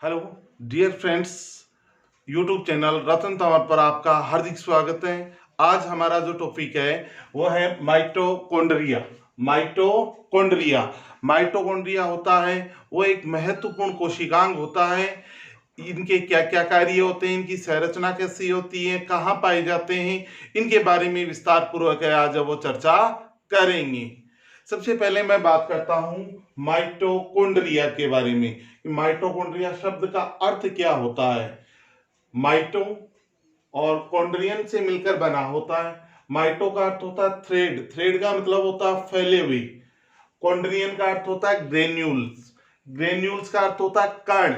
Hello dear friends, YouTube channel Ratan Tanwar पर आपका हार्दिक स्वागत है। आज हमारा जो टॉपिक है वो है माइटोकॉन्ड्रिया। माइटोकॉन्ड्रिया माइटोकॉन्ड्रिया होता है वो एक महत्वपूर्ण कोशिकांग होता है। इनके क्या क्या कार्य होते हैं, इनकी संरचना कैसी होती है, कहाँ पाए जाते हैं, इनके बारे में विस्तार पूर्वक आज वो चर्चा करेंगे। सबसे पहले मैं बात करता हूं माइटोकॉन्ड्रिया के बारे में। माइटोकॉन्ड्रिया शब्द का अर्थ क्या होता है। माइटो और कॉन्ड्रियन से मिलकर बना होता है। माइटो का अर्थ होता है थ्रेड, थ्रेड का मतलब होता है फैले हुए। कॉन्ड्रियन का अर्थ होता है ग्रेन्यूल्स, ग्रेन्यूल्स का अर्थ होता है कण,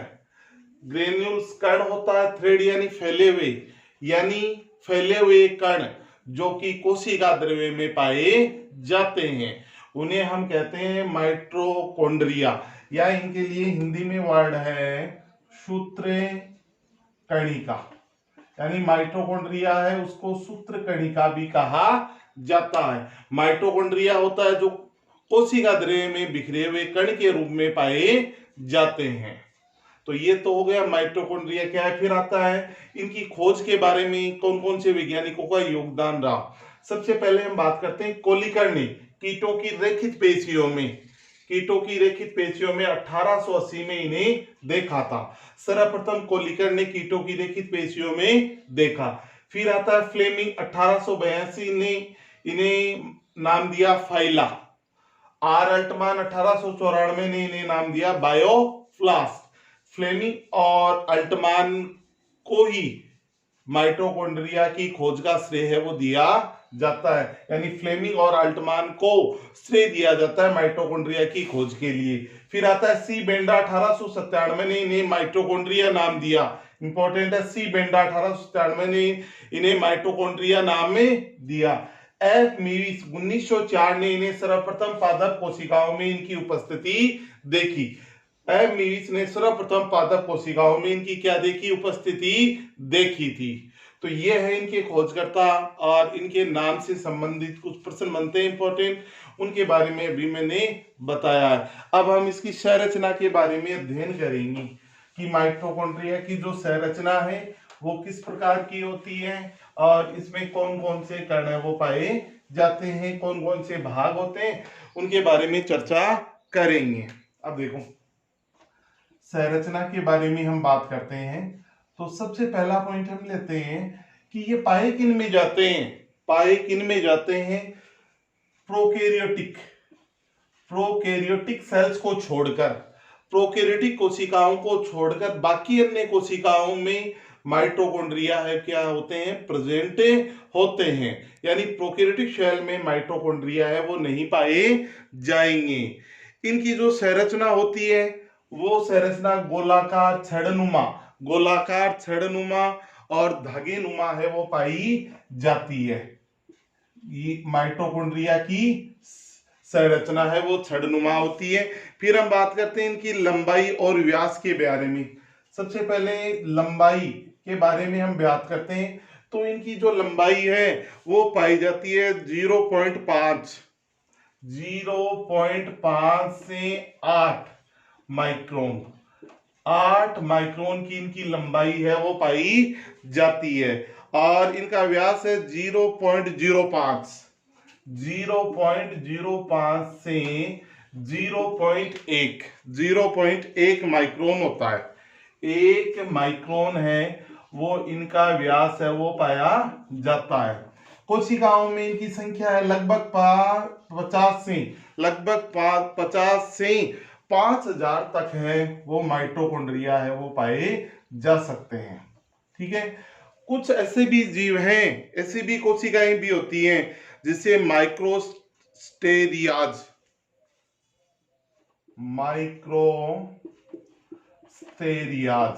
ग्रेन्यूल्स कण होता है, थ्रेड यानी फैले हुए, यानी फैले हुए कण जो कि कोशिका द्रव्य में पाए जाते हैं, उन्हें हम कहते हैं माइटोकॉन्ड्रिया, या इनके लिए हिंदी में वर्ड है सूत्र कणिका। यानी माइटोकॉन्ड्रिया है उसको सूत्र कणिका भी कहा जाता है। माइटोकॉन्ड्रिया होता है जो कोशिका द्रव्य में बिखरे हुए कण के रूप में पाए जाते हैं। तो ये तो हो गया माइटोकॉन्ड्रिया क्या है। फिर आता है इनकी खोज के बारे में, कौन कौन से वैज्ञानिकों का योगदान रहा। सबसे पहले हम बात करते हैं कोलिकर ने कीटों की रेखित पेशियों में, कीटों की रेखित पेशियों में 1880 में इन्हें देखा था। सर्वप्रथम कोलिकर ने कीटों की रेखित पेशियों में देखा। फिर आता है फ्लेमिंग, 1882 ने इन्हें नाम दिया फाइला। आर अल्टमान 1894 ने इन्हें नाम दिया बायोफ्लास्ट। फ्लेमिंग और अल्टमान को ही माइटोकॉन्ड्रिया की खोज का श्रेय है वो दिया जाता है। यानी फ्लेमिंग और अल्टमान को श्रेय दिया जाता है माइटोकॉन्ड्रिया की खोज के लिए। फिर आता है सी बेंडा, 1897 ने इन्हें माइटोकॉन्ड्रिया नाम दिया। इंपॉर्टेंट है, सी बेंडा 1897 ने इन्हें माइटोकॉन्ड्रिया नाम में दिया। एफ मीविस 1904 ने इन्हें सर्वप्रथम पादप कोशिकाओं में इनकी उपस्थिति देखी। एफ मीविस ने सर्वप्रथम पादप कोशिकाओं में इनकी क्या देखी, उपस्थिति देखी थी। तो ये है इनके खोजकर्ता, और इनके नाम से संबंधित कुछ प्रश्न बनते हैं इंपॉर्टेंट, उनके बारे में अभी मैंने बताया है। अब हम इसकी संरचना के बारे में अध्ययन करेंगे कि माइटोकॉन्ड्रिया की जो संरचना है वो किस प्रकार की होती है, और इसमें कौन कौन से कण है वो पाए जाते हैं, कौन कौन से भाग होते हैं, उनके बारे में चर्चा करेंगे। अब देखो, संरचना के बारे में हम बात करते हैं तो सबसे पहला पॉइंट हम लेते हैं कि ये पाए किन में जाते हैं। पाए किन में जाते हैं, प्रोकैरियोटिक, प्रोकैरियोटिक सेल्स को छोड़कर, प्रोकैरियोटिक कोशिकाओं को छोड़कर बाकी अन्य कोशिकाओं में माइटोकॉन्ड्रिया है क्या होते हैं, प्रेजेंट होते हैं। यानी प्रोकैरियोटिक सेल में माइटोकॉन्ड्रिया है वो नहीं पाए जाएंगे। इनकी जो संरचना होती है वो संरचना गोलाकार छड़नुमा, गोलाकार छड़नुमा और धागेनुमा है वो पाई जाती है। ये माइटोकॉन्ड्रिया की संरचना है वो छड़नुमा होती है। फिर हम बात करते हैं इनकी लंबाई और व्यास के बारे में। सबसे पहले लंबाई के बारे में हम बात करते हैं तो इनकी जो लंबाई है वो पाई जाती है 0.5 से 8 माइक्रोन, 8 माइक्रोन की इनकी लंबाई है वो पाई जाती है। और इनका व्यास है 0.05 से 0.1 माइक्रोन होता है। 1 माइक्रोन है वो इनका व्यास है वो पाया जाता है। कोशिकाओं में इनकी संख्या है लगभग 50 से 5000 तक है वो माइटोकॉन्ड्रिया है वो पाए जा सकते हैं। ठीक है, कुछ ऐसे भी जीव हैं, ऐसी भी कोशिकाएं भी होती हैं जिसे माइक्रोस्टेरियाज, माइक्रोस्टेरियाज,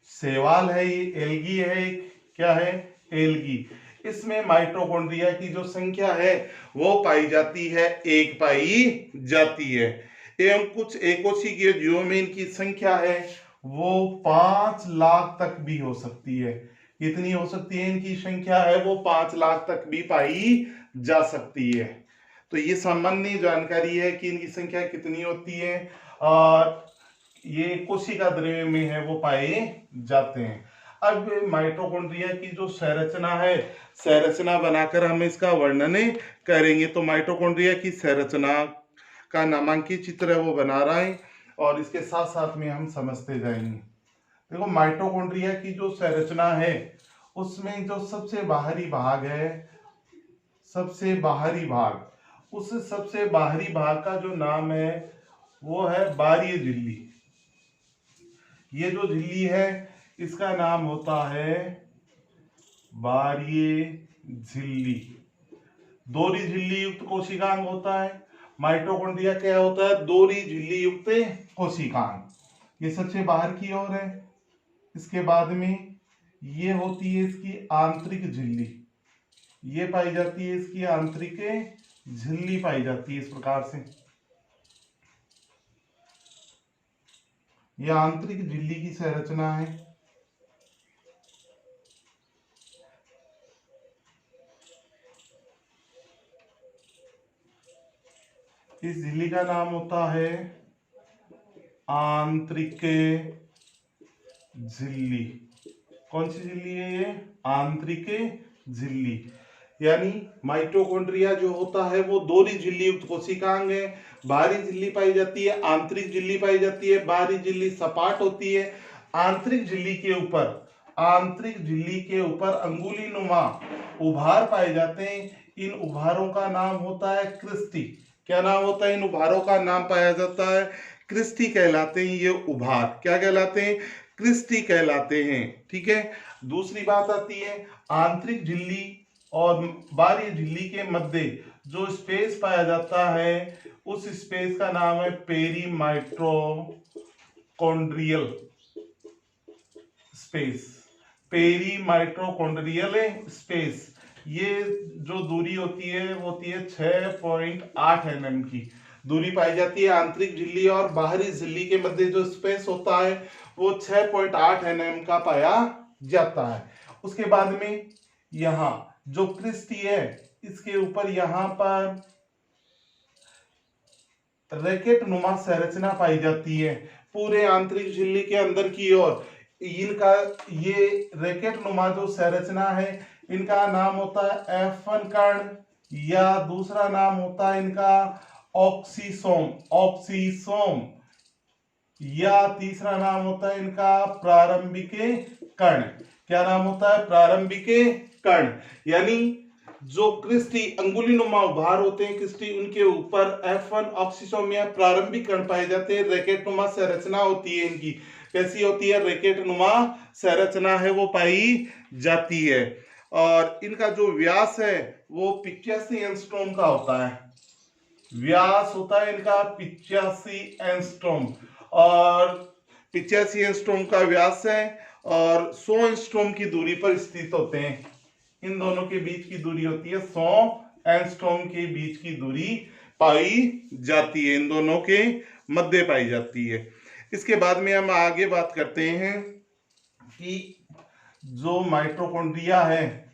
शैवाल है, ये एल्गी है, क्या है, एल्गी। इसमें माइटोकॉन्ड्रिया की जो संख्या है वो पाई जाती है, 1 पाई जाती है। एवं कुछ एकोशिकीय जीवों में इनकी संख्या है वो 5 लाख तक भी हो सकती है। कितनी हो सकती है, इनकी संख्या है वो 5 लाख तक भी पाई जा सकती है। तो ये सामान्य जानकारी है कि इनकी संख्या कितनी होती है। और ये कोशिका द्रव्य में है वो पाए जाते हैं। अब माइटोकॉन्ड्रिया की जो संरचना है, संरचना बनाकर हम इसका वर्णन करेंगे। तो माइटोकॉन्ड्रिया की संरचना का नामांकित चित्र है वो बना रहा है और इसके साथ साथ में हम समझते जाएंगे। देखो माइटोकॉन्ड्रिया की जो संरचना है उसमें जो सबसे बाहरी भाग है, सबसे बाहरी भाग, उस सबसे बाहरी भाग का जो नाम है वो है बाह्य झिल्ली। ये जो झिल्ली है इसका नाम होता है बाह्य झिल्ली। दोहरी झिल्ली युक्त कोशिकांग होता है। माइटोकॉन्ड्रिया क्या होता है? दोहरी झिल्ली युक्त कोशिकांग। ये सबसे बाहर की ओर है। इसके बाद में ये होती है इसकी आंतरिक झिल्ली, ये पाई जाती है इसकी आंतरिक झिल्ली पाई जाती है इस प्रकार से। यह आंतरिक झिल्ली की संरचना है। इस झिल्ली का नाम होता है आंतरिक झिल्ली। कौन सी झिल्ली है ये? आंतरिक झिल्ली। यानी माइटोकॉन्ड्रिया जो होता है वो दोहरी झिल्ली युक्त कोशिकांग है। बाहरी झिल्ली पाई जाती है, आंतरिक झिल्ली पाई जाती है। बाहरी झिल्ली सपाट होती है। आंतरिक झिल्ली के ऊपर, आंतरिक झिल्ली के ऊपर अंगुली नुमा उभार पाए जाते हैं। इन उभारों का नाम होता है क्रिस्टी। क्या नाम होता है? इन उभारों का नाम पाया जाता है क्रिस्टी कहलाते हैं। ये उभार क्या कहलाते हैं? क्रिस्टी कहलाते हैं। ठीक है। दूसरी बात आती है आंतरिक झिल्ली और बाह्य झिल्ली के मध्य जो स्पेस पाया जाता है उस स्पेस का नाम है पेरीमाइटोकॉन्ड्रियल स्पेस। पेरीमाइटोकॉन्ड्रियल स्पेस। ये जो दूरी होती है वो होती है 6.8 mm की दूरी पाई जाती है। आंतरिक झिल्ली और बाहरी झिल्ली के मध्य जो स्पेस होता है वो 6.8 mm का पाया जाता है। उसके बाद में यहाँ जो क्रिस्टी है इसके ऊपर यहाँ पर रैकेट नुमा संरचना पाई जाती है पूरे आंतरिक झिल्ली के अंदर की ओर। इनका ये रैकेट नुमा जो संरचना है इनका नाम होता है F1 कण, या दूसरा नाम होता है इनका ऑक्सीसोम, ऑक्सीसोम, या तीसरा नाम होता है इनका प्रारंभिक कण। क्या नाम होता है? प्रारंभिक कण। यानी जो क्रिस्टी अंगुली नुमा उभार होते हैं क्रिस्टी, उनके ऊपर F1 ऑक्सीसोम या प्रारंभिक कण पाए जाते हैं। रैकेट नुमा संरचना होती है इनकी। कैसी होती है? रैकेट नुमा संरचना है वो पाई जाती है। और इनका जो व्यास है वो 85 एंगस्ट्रॉम का होता है। व्यास होता है इनका 85 एंगस्ट्रॉम, और 85 एंगस्ट्रॉम का व्यास है और 100 एंगस्ट्रॉम की दूरी पर स्थित होते हैं। इन दोनों के बीच की दूरी होती है 100 एंगस्ट्रॉम के बीच की दूरी पाई जाती है। इन दोनों के मध्य पाई जाती है। इसके बाद में हम आगे बात करते हैं कि जो माइटोकॉन्ड्रिया है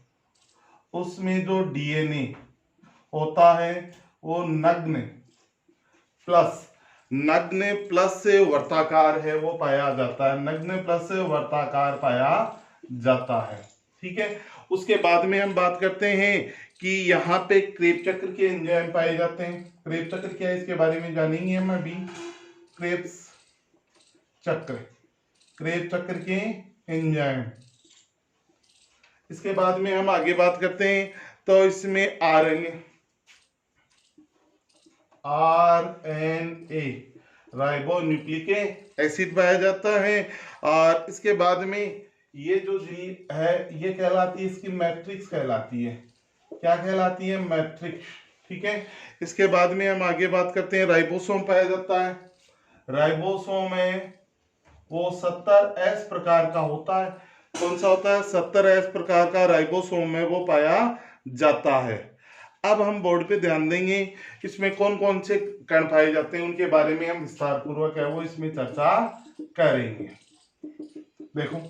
उसमें जो डीएनए होता है वो नग्न प्लस से वर्ताकार है वो पाया जाता है। नग्न प्लस से वर्ताकार पाया जाता है। ठीक है। उसके बाद में हम बात करते हैं कि यहाँ पे क्रेब चक्र के एंजाइम पाए जाते हैं। क्रेब चक्र क्या है इसके बारे में जानेंगे हम अभी। क्रेब्स चक्र, क्रेब चक्र के एंजाइम। इसके बाद में हम आगे बात करते हैं तो इसमें आरएनए राइबोन्यूक्लिक एसिड पाया जाता है। और इसके बाद में ये जो झिल्ली है ये कहलाती है, इसकी मैट्रिक्स कहलाती है। क्या कहलाती है? मैट्रिक्स। ठीक है। इसके बाद में हम आगे बात करते हैं राइबोसोम पाया जाता है। राइबोसोम है वो 70S प्रकार का होता है। कौन सा होता है? 70S प्रकार का राइबोसोम है वो पाया जाता है। अब हम बोर्ड पे ध्यान देंगे इसमें कौन कौन से कण पाए जाते हैं उनके बारे में हम विस्तार पूर्वक है वो इसमें चर्चा करेंगे। देखो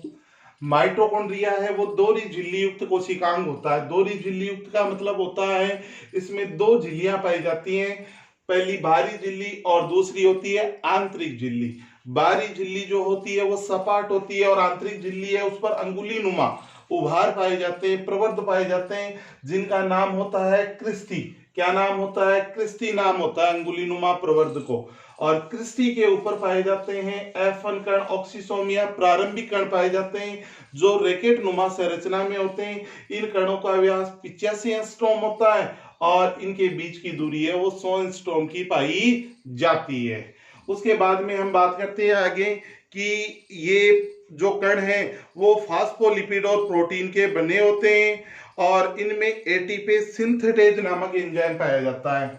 माइटोकॉन्ड्रिया है वो दोहरी झिल्ली युक्त कोशिकांग होता है। दोहरी झिल्ली युक्त का मतलब होता है इसमें दो झिल्लियां पाई जाती हैं, पहली बाहरी झिल्ली और दूसरी होती है आंतरिक झिल्ली। बाहरी झिल्ली जो होती है वो सपाट होती है और आंतरिक झिल्ली है उस पर अंगुली नुमा उभार पाए जाते हैं, प्रवर्ध पाए जाते हैं, जिनका नाम होता है क्रिस्टी। क्या नाम होता है? क्रिस्टी नाम होता है अंगुली नुमा प्रवर्ध को। और क्रिस्टी के ऊपर पाए जाते हैं F1 कण, ऑक्सीसोमिया प्रारंभिक कण पाए जाते हैं जो रैकेट नुमा संरचना में होते हैं। इन कणों का व्यास 85 एंगस्ट्रॉम होता है और इनके बीच की दूरी है वो 100 एंगस्ट्रॉम की पाई जाती है। उसके बाद में हम बात करते हैं आगे कि ये जो कण हैं वो फास्फोलिपिड और प्रोटीन के बने होते हैं और इनमें एटीपी सिंथेटेज नामक एंजाइम पाया जाता है।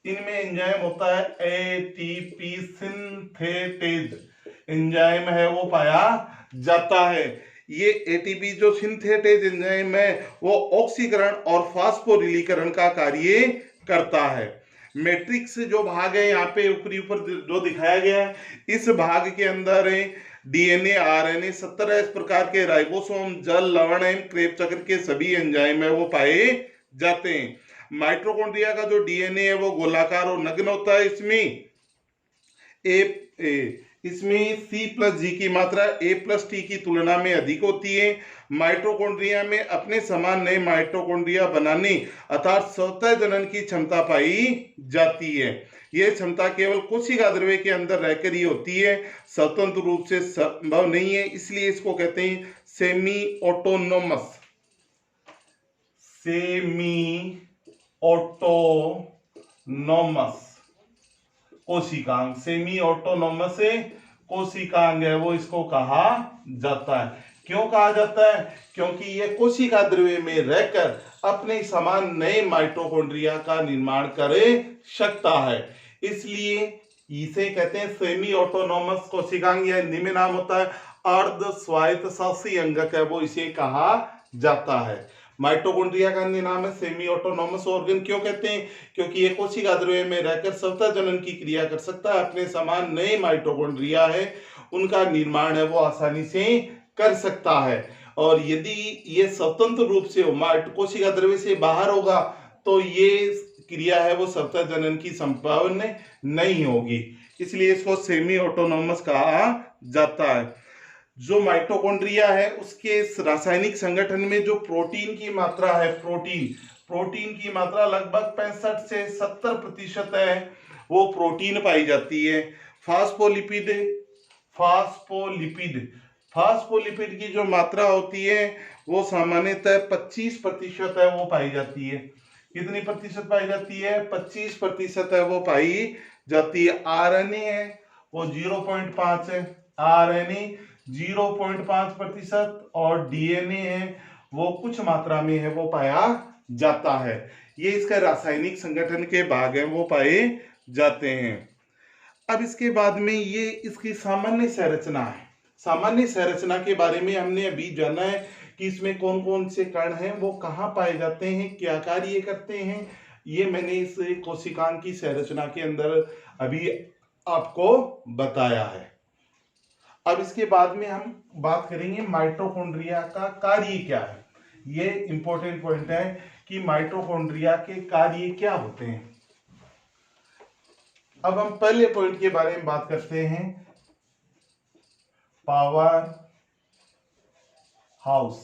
इनमें एंजाइम होता है एटीपी सिंथेटेज एंजाइम है वो पाया जाता है। ये एटीपी जो सिंथेटेज एंजाइम है वो ऑक्सीकरण और फास्फोरिलीकरण का कार्य करता है। मैट्रिक्स जो भाग है यहाँ पे ऊपर जो दिखाया गया है, इस भाग के अंदर है डीएनए, आरएनए, 17 इस प्रकार के राइबोसोम, जल, लवण एवं क्रेब चक्र के सभी एंजाइम है वो पाए जाते हैं। माइटोकॉन्ड्रिया का जो डीएनए है वो गोलाकार और नग्न होता है। इसमें C+G की मात्रा A+T की तुलना में अधिक होती है। माइटोकॉन्ड्रिया में अपने समान नए माइटोकॉन्ड्रिया बनाने अर्थात स्वतः जनन की क्षमता पाई जाती है। यह क्षमता केवल कोशिका द्रव्य के अंदर रहकर ही होती है, स्वतंत्र रूप से संभव नहीं है, इसलिए इसको कहते हैं सेमी ऑटोनोमस कोशिकांग। सेमी ऑटोनोमस कोशिकांग है वो इसको कहा जाता है। क्यों कहा जाता है? क्योंकि ये कोशिका द्रव्य में रहकर अपने समान नए माइटोकॉन्ड्रिया का निर्माण कर सकता है, इसलिए इसे कहते हैं सेमी ऑटोनोमस कोशिकांग। या हिंदी में नाम होता है अर्ध स्वायत्त शासी अंगक है वो इसे कहा जाता है। माइटोकॉन्ड्रिया का अन्य नाम है सेमी ऑटोनोमस ऑर्गन। क्यों कहते हैं? क्योंकि ये कोशिका द्रव्य में रहकर स्वतः जनन की क्रिया कर सकता है, अपने समान नए माइटोकॉन्ड्रिया है उनका निर्माण है वो आसानी से कर सकता है। और यदि ये स्वतंत्र रूप से कोशिका द्रव्य से बाहर होगा तो ये क्रिया है वो स्वतः जनन की संभावना नहीं होगी, इसलिए इसको सेमी ऑटोनोमस कहा जाता है। जो माइटोकॉन्ड्रिया है उसके रासायनिक संगठन में जो प्रोटीन की मात्रा है, प्रोटीन की मात्रा लगभग 65 से 70% है वो प्रोटीन पाई जाती है। फास्फोलिपिड की जो मात्रा होती है वो सामान्यतः 25% है वो पाई जाती है। कितनी प्रतिशत पाई जाती है? 25% है वो पाई जाती है। आरएनए है वो 0.5 है, आरएनए 0.5% और डीएनए है वो कुछ मात्रा में है वो पाया जाता है। ये इसका रासायनिक संगठन के भाग हैं वो पाए जाते हैं। अब इसके बाद में ये इसकी सामान्य संरचना है। सामान्य संरचना के बारे में हमने अभी जाना है कि इसमें कौन कौन से कण हैं, वो कहाँ पाए जाते हैं, क्या कार्य करते हैं, ये मैंने इस कोशिकांग की संरचना के अंदर अभी आपको बताया है। अब इसके बाद में हम बात करेंगे माइटोकॉन्ड्रिया का कार्य क्या है। ये इंपॉर्टेंट पॉइंट है कि माइटोकॉन्ड्रिया के कार्य क्या होते हैं। अब हम पहले पॉइंट के बारे में बात करते हैं, पावर हाउस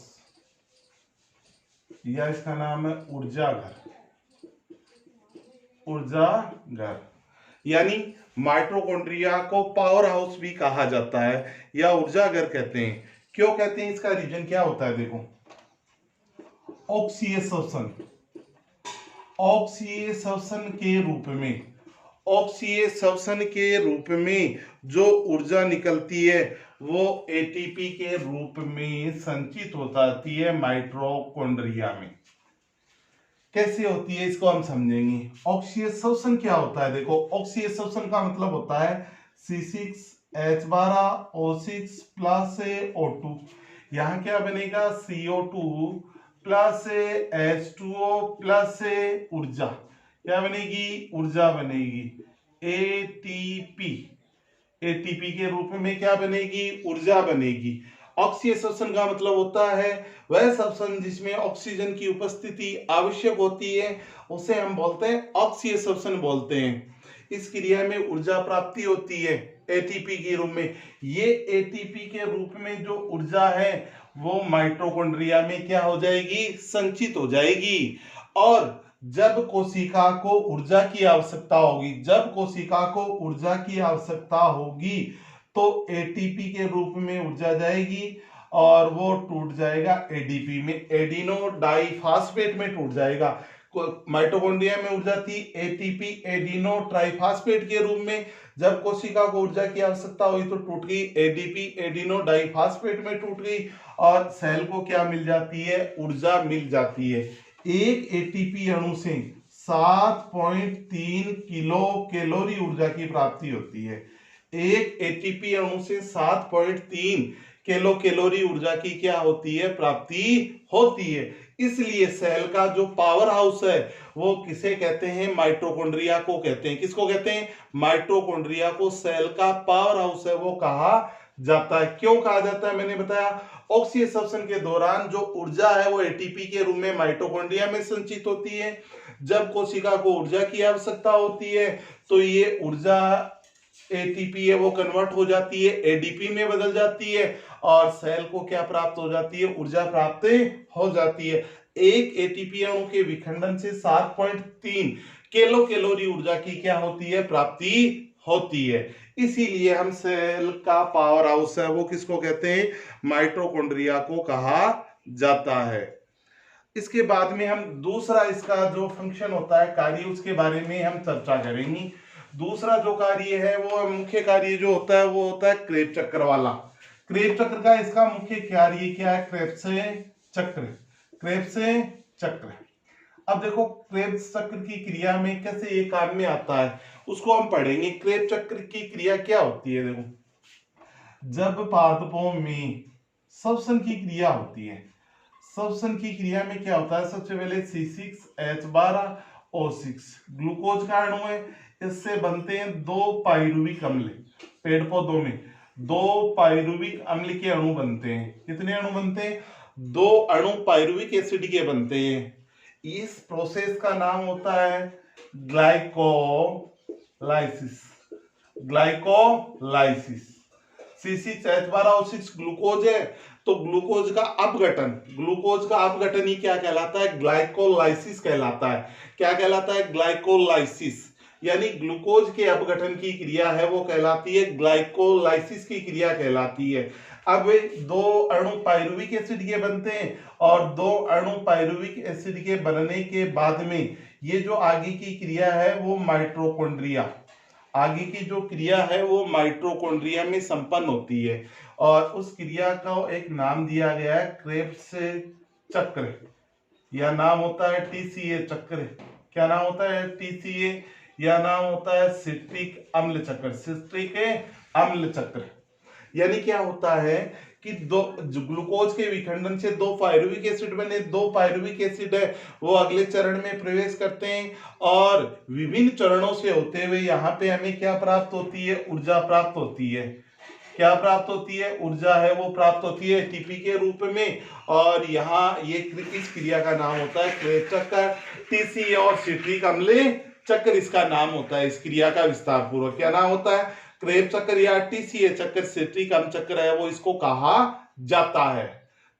या इसका नाम है ऊर्जा घर। यानी माइटोकॉन्ड्रिया को पावर हाउस भी कहा जाता है या ऊर्जा घर कहते हैं। क्यों कहते हैं? इसका रीजन क्या होता है? देखो, ऑक्सीडेशन के रूप में जो ऊर्जा निकलती है वो एटीपी के रूप में संचित हो जाती है माइटोकॉन्ड्रिया में। कैसे होती है इसको हम समझेंगे। ऑक्सीडेशन क्या होता है? देखो, ऑक्सीडेशन का मतलब होता है C6H12O6 प्लस O2। यहाँ क्या बनेगा? CO2 प्लस H2O प्लस ऊर्जा। क्या बनेगी? ऊर्जा बनेगी एटीपी के रूप में क्या बनेगी? ऊर्जा बनेगी। ऑक्सीडेशन का मतलब होता है वह सब्सटेंस जिसमें ऑक्सीजन की उपस्थिति आवश्यक होती है उसे हम बोलते हैं ऑक्सीडेशन बोलते हैं। इस क्रिया में ऊर्जा प्राप्ति होती है। एटीपी के रूप में। ये एटीपी के रूप में जो ऊर्जा है वो माइटोकॉन्ड्रिया में क्या हो जाएगी, संचित हो जाएगी। और जब कोशिका को ऊर्जा की आवश्यकता होगी, जब कोशिका को ऊर्जा की आवश्यकता होगी तो एटीपी के रूप में ऊर्जा जाएगी और वो टूट जाएगा एडीपी में, एडिनो डाइफास्फेट में टूट जाएगा। माइटोकॉन्ड्रिया में ऊर्जा थी एटीपी एडिनो ट्राइफास्फेट के रूप में, जब कोशिका को ऊर्जा की आवश्यकता हुई तो टूट गई, एडीपी एडिनो डाइफास्फेट में टूट गई और सेल को क्या मिल जाती है, ऊर्जा मिल जाती है। एक एटीपी अणु से 7.3 किलो कैलोरी ऊर्जा की प्राप्ति होती है। एक एटीपी अणु से 7.3 किलो कैलोरी ऊर्जा की क्या होती है, प्राप्ति होती है। इसलिए सेल का जो पावर हाउस है वो किसे कहते हैं, माइटोकॉन्ड्रिया को कहते हैं। किसको कहते हैं, माइटोकॉन्ड्रिया को सेल का पावर हाउस है वो कहा जाता है। क्यों कहा जाता है, मैंने बताया ऑक्सीडेशन के दौरान जो ऊर्जा है वो एटीपी के रूप में माइटोकॉन्ड्रिया में संचित होती है। जब कोशिका को ऊर्जा की आवश्यकता होती है तो ये ऊर्जा एटीपी है वो कन्वर्ट हो जाती है, एडीपी में बदल जाती है और सेल को क्या प्राप्त हो जाती है, ऊर्जा प्राप्त हो जाती है। एक एटीपी अणु के विखंडन से 7.3 किलो कैलोरी ऊर्जा की क्या होती है, प्राप्ति होती है। इसीलिए हम सेल का पावर हाउस है वो किसको कहते हैं, माइटोकॉन्ड्रिया को कहा जाता है। इसके बाद में हम दूसरा इसका जो फंक्शन होता है, कार्य, उसके बारे में हम चर्चा करेंगे। दूसरा जो कार्य है वो मुख्य कार्य जो होता है वो होता है क्रेब चक्र वाला। क्रेब चक्र का इसका मुख्य कार्य क्या है, क्रेब्स चक्र, क्रेब्स चक्र। अब देखो क्रेब्स चक्र की क्रिया में कैसे ये काम में आता है उसको हम पढ़ेंगे। क्रेब चक्र की क्रिया क्या होती है, देखो जब पादपों में श्वसन की क्रिया होती है, श्वसन की क्रिया में क्या होता है, सबसे पहले C6H12O6 ग्लूकोज का अणु है, इससे बनते हैं 2 पाइरुविक अम्ल। पेड़ पौधों में 2 पाइरुविक अम्ल के अणु बनते हैं। कितने अणु बनते हैं, 2 अणु पाइरुविक एसिड के बनते हैं। इस प्रोसेस का नाम होता है ग्लाइकोलाइसिस, ग्लाइकोलाइसिस। C6H12O6 ग्लूकोज है तो ग्लूकोज का अपघटन ही क्या कहलाता है, ग्लाइकोलाइसिस कहलाता है। क्या कहलाता है, ग्लाइकोलाइसिस। यानी ग्लूकोज के अपघटन की क्रिया है वो कहलाती है ग्लाइकोलाइसिस की क्रिया कहलाती है। अब 2 अणु पाइरुविक एसिड के बनते हैं और 2 अणु पाइरुविक एसिड के बनने के बाद में ये जो आगे की क्रिया है वो माइटोकॉन्ड्रिया, आगे की जो क्रिया है वो माइटोकॉन्ड्रिया में संपन्न होती है और उस क्रिया को एक नाम दिया गया है क्रेब्स चक्र, या नाम होता है टीसीए चक्र। क्या नाम होता है, टीसीए, या नाम होता है सिट्रिक अम्ल चक्र, सिट्रिक अम्ल चक्र। यानी क्या होता है कि ग्लूकोज के विखंडन से 2 पाइरुविक एसिड बने, 2 पाइरुविक एसिड है वो अगले चरण में प्रवेश करते हैं और विभिन्न चरणों से होते हुए यहाँ पे हमें क्या प्राप्त होती है, ऊर्जा प्राप्त होती है। क्या प्राप्त होती है, ऊर्जा है वो प्राप्त होती है एटीपी के रूप में। और यहाँ ये इस क्रिया का नाम होता है क्रेब चक्र, टीसीए और सिट्रिक अम्ल चक्र इसका नाम होता है। इस क्रिया का विस्तार पूर्वक क्या नाम होता है, क्रेब चक्र या टीसीए चक्र, सिट्रिक अम्ल चक्र है वो इसको कहा जाता है।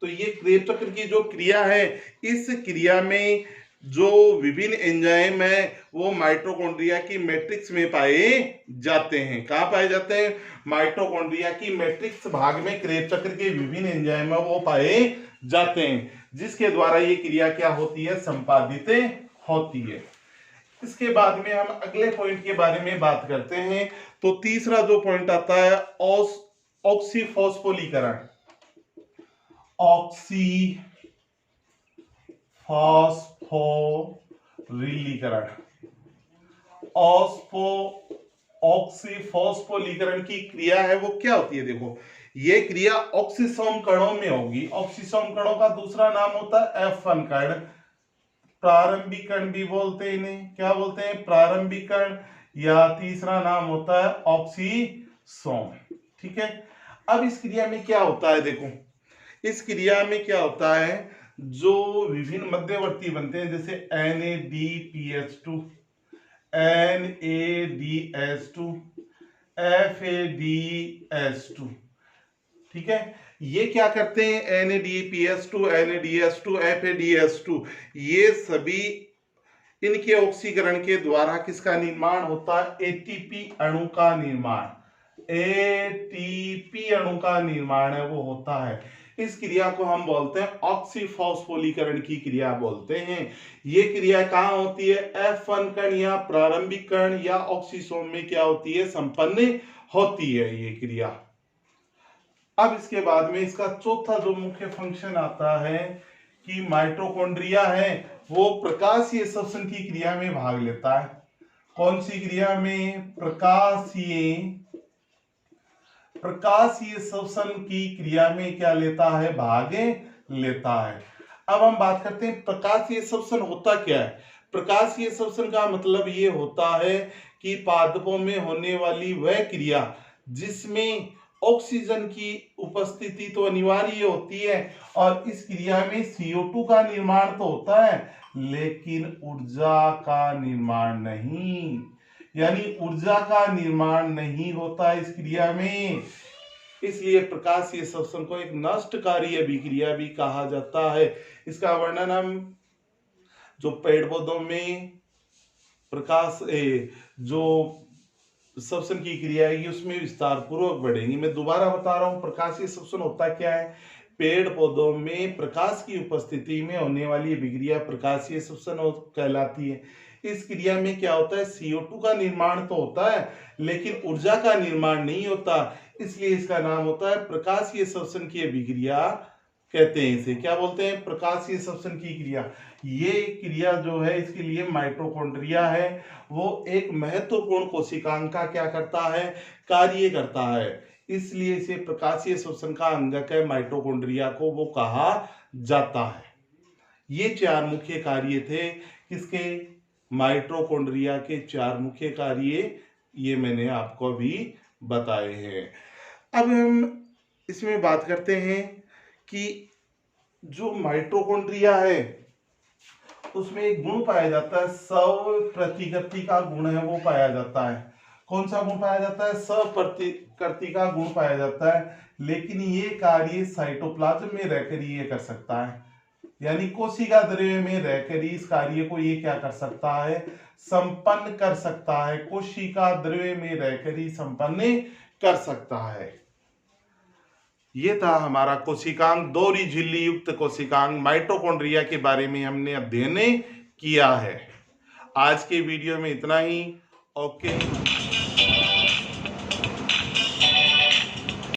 तो ये क्रेब चक्र की जो क्रिया है, इस क्रिया में जो विभिन्न एंजाइम है वो माइटोकॉन्ड्रिया की मैट्रिक्स में पाए जाते हैं। कहाँ पाए जाते हैं, माइटोकॉन्ड्रिया की मैट्रिक्स भाग में क्रेब चक्र के विभिन्न एंजाइम है वो पाए जाते हैं, जिसके द्वारा ये क्रिया क्या होती है, संपादित होती है। इसके बाद में हम अगले पॉइंट के बारे में बात करते हैं। तो तीसरा जो पॉइंट आता है ऑक्सीफॉस्फोलीकरण, ऑक्सीफॉस्फोरीलीकरण। ऑक्सीफॉस्फोलीकरण की क्रिया है वो क्या होती है, देखो ये क्रिया ऑक्सीसोम कणों में होगी। ऑक्सीसोम कणों का दूसरा नाम होता है F1 कण, प्रारंभिक कण भी बोलते हैं इन्हें, क्या बोलते हैं, प्रारंभिक कण, या तीसरा नाम होता है ऑक्सीसोम। ठीक है, अब इस क्रिया में क्या होता है, देखो इस क्रिया में क्या होता है, जो विभिन्न मध्यवर्ती बनते हैं जैसे NADPH2, NADH2, FADS2। ठीक है, ये क्या करते हैं, NADPS2 NADS2 FADS2, ये सभी इनके ऑक्सीकरण के द्वारा किसका निर्माण होता है, एटीपी अणु का निर्माण, एटीपी अणु का निर्माण है वो होता है। इस क्रिया को हम बोलते हैं ऑक्सीफॉस्फोलीकरण की क्रिया बोलते हैं। ये क्रिया कहाँ होती है, F1 कण या प्रारंभिक कण या ऑक्सीसोम में क्या होती है, संपन्न होती है ये क्रिया। अब इसके बाद में इसका चौथा जो मुख्य फंक्शन आता है कि माइटोकॉन्ड्रिया है वो प्रकाशीय श्वसन की क्रिया में भाग लेता है। कौन सी क्रिया में, प्रकाशीय श्वसन की क्रिया में क्या लेता है, भाग लेता है। अब हम बात करते हैं प्रकाशीय श्वसन होता क्या है। प्रकाशीय श्वसन का मतलब ये होता है कि पादपों में होने वाली वह क्रिया जिसमें ऑक्सीजन की उपस्थिति तो अनिवार्य होती है और इस क्रिया में CO2 का निर्माण तो होता है लेकिन ऊर्जा का निर्माण नहीं, यानी ऊर्जा का निर्माण नहीं होता इस क्रिया में। इसलिए प्रकाशीय श्वसन को एक नष्टकारी अभिक्रिया भी कहा जाता है। इसका वर्णन हम जो पेड़ पौधों में प्रकाश जो श्वसन की क्रिया है उसमें विस्तार पूर्वक बढ़ेंगी। मैं दोबारा बता रहा हूं प्रकाशीय श्वसन होता क्या है। पेड़ पौधों में प्रकाश की उपस्थिति में होने वाली अभिक्रिया प्रकाशीय श्वसन कहलाती है। इस क्रिया में क्या होता है, CO2 का निर्माण तो होता है लेकिन ऊर्जा का निर्माण नहीं होता, इसलिए इसका नाम होता है प्रकाशीय श्वसन की अभिक्रिया कहते हैं। इसे क्या बोलते हैं, प्रकाशीय श्वसन की क्रिया। ये क्रिया जो है इसके लिए माइटोकॉन्ड्रिया है वो एक महत्वपूर्ण कोशिकांग का क्या करता है, कार्य करता है, इसलिए इसे प्रकाशीय श्वसन का अंगक है माइटोकॉन्ड्रिया को वो कहा जाता है। ये चार मुख्य कार्य थे किसके, माइटोकॉन्ड्रिया के चार मुख्य कार्य ये मैंने आपको अभी बताए हैं। अब हम इसमें बात करते हैं कि जो माइटोकॉन्ड्रिया है उसमें एक गुण पाया जाता है, स्वप्रतिकृति का गुण है वो पाया जाता है। कौन सा गुण पाया जाता है, स्वप्रतिकृति का गुण पाया जाता है, लेकिन ये कार्य साइटोप्लाज्म में रहकर ये कर सकता है, यानी कोशिका द्रव्य में रहकर इस कार्य को ये क्या कर सकता है, संपन्न कर सकता है। कोशिका द्रव्य में रहकर ही संपन्न कर सकता है। ये था हमारा कोशिकांग, दोहरी झिल्ली युक्त कोशिकांग माइटोकॉन्ड्रिया के बारे में हमने अध्ययन किया है। आज के वीडियो में इतना ही। ओके।